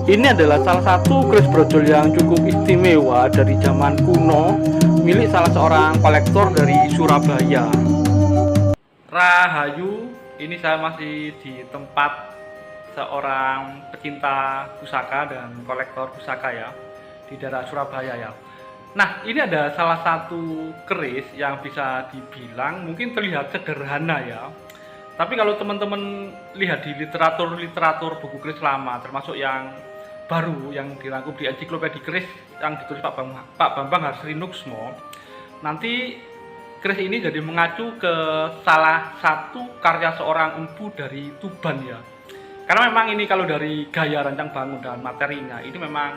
Ini adalah salah satu keris brojol yang cukup istimewa dari zaman kuno, milik salah seorang kolektor dari Surabaya. Rahayu, ini saya masih di tempat seorang pecinta pusaka dan kolektor pusaka ya, di daerah Surabaya ya. Nah, ini ada salah satu keris yang bisa dibilang mungkin terlihat sederhana ya. Tapi kalau teman-teman lihat di literatur buku keris lama, termasuk yang baru yang dirangkum di ensiklopedia keris yang ditulis Pak Bambang Harsrinuksmo, nanti keris ini jadi mengacu ke salah satu karya seorang empu dari Tuban ya. Karena memang ini kalau dari gaya rancang bangun dan materinya ini memang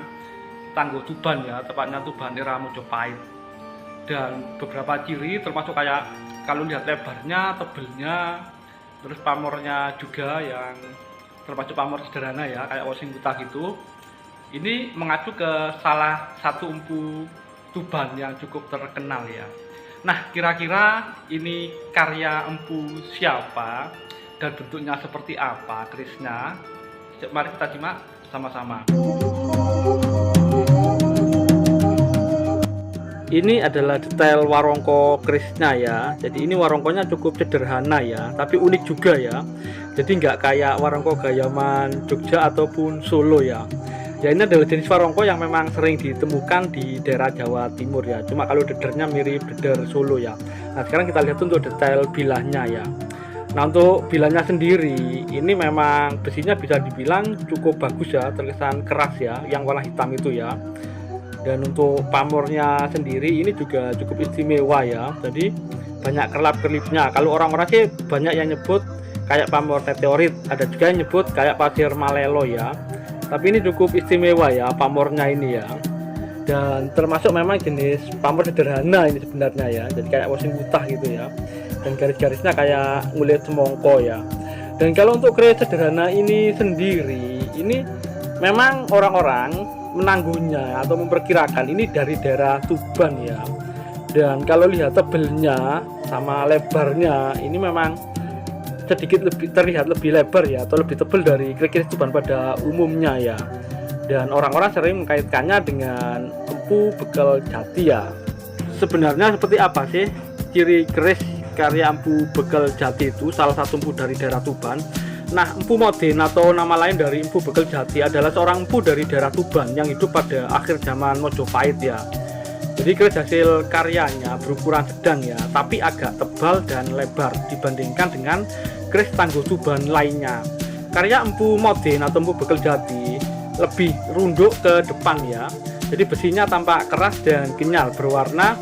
Tangguh Tuban ya, tepatnya Tuban era Mojopahit. Dan beberapa ciri termasuk kayak kalau lihat lebarnya, tebelnya, terus pamornya juga yang termasuk pamor sederhana ya, kayak wosing putah gitu. Ini mengacu ke salah satu empu Tuban yang cukup terkenal ya. Nah, kira-kira ini karya empu siapa dan bentuknya seperti apa kerisnya? Mari kita simak sama-sama. Ini adalah detail warongko kerisnya ya. Jadi ini warongkonya cukup sederhana ya, tapi unik juga ya. Jadi nggak kayak warongko gayaman Jogja ataupun Solo ya. Ya, ini adalah jenis warongko yang memang sering ditemukan di daerah Jawa Timur ya. Cuma kalau dedernya mirip deder Solo ya. Nah, sekarang kita lihat untuk detail bilahnya ya. Nah, untuk bilahnya sendiri ini memang besinya bisa dibilang cukup bagus ya, terkesan keras ya, yang warna hitam itu ya. Dan untuk pamornya sendiri ini juga cukup istimewa ya. Jadi banyak kelap-kelipnya. Kalau orang-orang sih banyak yang nyebut kayak pamor meteorit, ada juga yang nyebut kayak pasir malelo ya. Tapi ini cukup istimewa ya pamornya ini ya. Dan termasuk memang jenis pamor sederhana ini sebenarnya ya. Jadi kayak wosing putah gitu ya. Dan garis-garisnya kayak ngulit semongko ya. Dan kalau untuk keris sederhana ini sendiri, ini memang orang-orang menangguhnya atau memperkirakan ini dari daerah Tuban ya. Dan kalau lihat tebelnya sama lebarnya, ini memang sedikit lebih terlihat lebih lebar ya, atau lebih tebal dari keris Tuban pada umumnya ya. Dan orang-orang sering mengkaitkannya dengan empu bekel jati ya. Sebenarnya seperti apa sih ciri keris karya empu bekel jati itu, salah satu empu dari daerah Tuban? Nah, empu Moden atau nama lain dari empu bekel jati adalah seorang empu dari daerah Tuban yang hidup pada akhir zaman Mojopahit ya. Jadi keris hasil karyanya berukuran sedang ya, tapi agak tebal dan lebar dibandingkan dengan keris Tangguh Tuban lainnya. Karya empu Moden atau empu bekel jati lebih runduk ke depan ya. Jadi besinya tampak keras dan kenyal, berwarna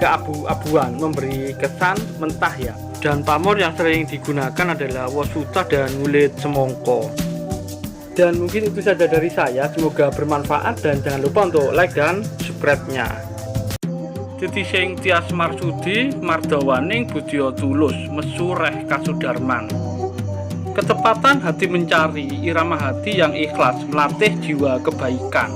keabu-abuan, memberi kesan mentah ya. Dan pamor yang sering digunakan adalah wos putah dan ngulit semongko. Dan mungkin itu saja dari saya, semoga bermanfaat dan jangan lupa untuk like dan subscribe-nya. Titi sing tias marsudi mardawaning budya tulus mesureh kasudarman. Ketepatan hati mencari, irama hati yang ikhlas melatih jiwa kebaikan.